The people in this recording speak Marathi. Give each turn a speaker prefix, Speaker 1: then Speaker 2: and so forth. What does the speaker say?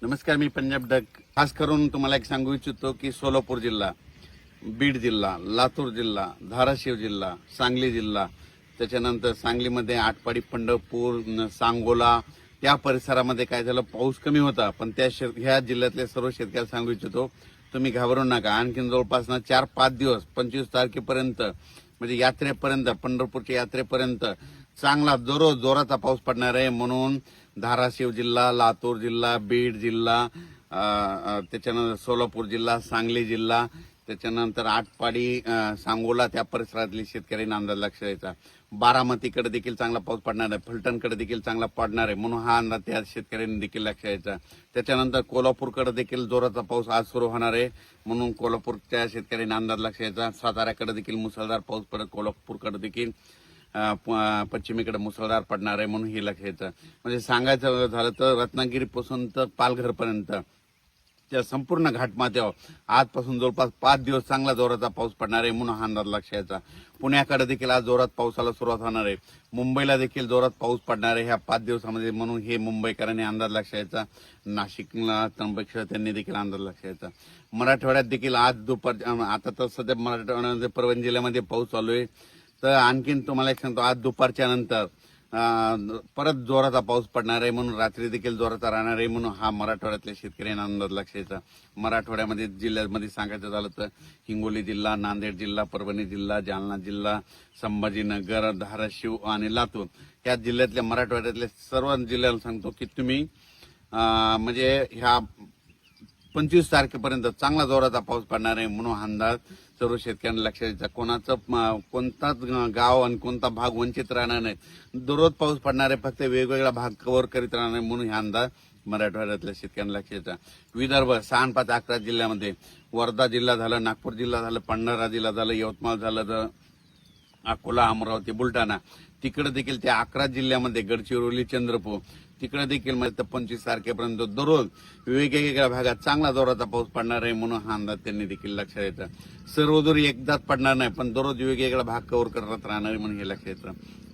Speaker 1: नमस्कार, मी पंजाब डक. खास करून तुम्हाला एक सांगू इच्छितो की सोलापूर जिल्हा, बीड जिल्हा, लातूर जिल्हा, धाराशिव जिल्हा, सांगली जिल्हा, त्याच्यानंतर सांगलीमध्ये आटपाडी, पंढरपूर, सांगोला त्या परिसरामध्ये काय झालं, पाऊस कमी होता. पण ह्या जिल्ह्यातले सर्व शेतकऱ्याला सांगू इच्छितो, तुम्ही घाबरू नका. आणखीन जवळपास 4-5 दिवस 25 तारखेपर्यंत म्हणजे यात्रेपर्यंत, पंढरपूरच्या यात्रेपर्यंत चांगला दररोज जोराचा पाऊस पडणार आहे. म्हणून धाराशिव जिल्हा, लातूर जिल्हा, बीड जिल्हा, त्याच्यानंतर सोलापूर जिल्हा, सांगली जिल्हा, त्याच्यानंतर आटपाडी, सांगोला त्या परिसरातली शेतकऱ्यांनी अंदाज लक्ष द्यायचा. बारामतीकडे देखील चांगला पाऊस पडणार आहे, फलटणकडे देखील चांगला पडणार आहे, म्हणून हा अंदाज त्या शेतकऱ्यांनी देखील लक्ष द्यायचा. त्याच्यानंतर कोल्हापूरकडे देखील जोराचा पाऊस आज सुरू होणार आहे, म्हणून कोल्हापूरच्या शेतकऱ्यांनी अंदाज लक्ष द्यायचा. साताऱ्याकडे देखील मुसळधार पाऊस पडत, कोल्हापूरकडे देखील पश्चिमेकडे मुसळधार पडणार आहे, म्हणून हे लक्ष द्यायचं. म्हणजे सांगायचं झालं तर रत्नागिरीपासून तर पालघरपर्यंत त्या संपूर्ण घाटमाथ्यावर आजपासून जवळपास 5 दिवस चांगला जोराचा पाऊस पडणार आहे, म्हणून हा अंदाज लक्ष द्यायचा. पुण्याकडे देखील आज जोरात पावसाला सुरुवात होणार आहे, मुंबईला देखील जोरात पाऊस पडणार आहे ह्या 5 दिवसामध्ये, म्हणून हे मुंबईकरांनी अंदाज लक्ष द्यायचा. नाशिकला, त्र्यंबकेश्वर त्यांनी देखील अंदाज लक्ष द्यायचा. मराठवाड्यात देखील आज दुपार, आता तर सध्या मराठवाड्यामध्ये परभणी जिल्ह्यामध्ये पाऊस चालू आहे. तर आणखीन तुम्हाला एक सांगतो, आज दुपारच्या नंतर परत जोराचा पाऊस पडणार आहे, म्हणून रात्री देखील जोराचा राहणार आहे, म्हणून हा मराठवाड्यातल्या शेतकऱ्यांना अंदाज लक्ष द्यायचा. मराठवाड्यामध्ये जिल्ह्यामध्ये सांगायचं झालं तर हिंगोली जिल्हा, नांदेड जिल्हा, परभणी जिल्हा, जालना जिल्हा, संभाजीनगर, धाराशिव आणि लातूर या जिल्ह्यातल्या, मराठवाड्यातल्या सर्व जिल्ह्याला सांगतो की तुम्ही म्हणजे ह्या 25 तारखेपर्यंत चांगला जोराचा पाऊस पडणार आहे, म्हणून अंदाज सर्व शेतकऱ्यांना लक्ष द्यायचा. कोणताच गाव आणि कोणता भाग वंचित राहणार नाही. दररोज पाऊस पडणार आहे, फक्त वेगवेगळा भाग कव्हर करीत राहणार आहे, म्हणून हा अंदाज मराठवाड्यातल्या शेतकऱ्यांना लक्ष द्यायचा. विदर्भ 6-5-11 जिल्ह्यामध्ये, वर्धा जिल्हा झालं, नागपूर जिल्हा झालं, भंडारा जिल्हा झालं, यवतमाळ झालं, तर अकोला, अमरावती, बुलढाणा तिकडे देखील त्या 11 जिल्ह्यामध्ये, गडचिरोली, चंद्रपूर तिकडे देखील म्हणजे 25 तारखेपर्यंत दररोज वेगवेगळ्या भागात चांगला जोराचा पाऊस पडणार आहे, म्हणून हा अंदाज त्यांनी देखील लक्षात द्यायचा. सर्वदूर एकदाच पडणार नाही, पण दररोज वेगवेगळा भाग कव्हर करत राहणार आहे, म्हणून हे लक्षात द्यायचं.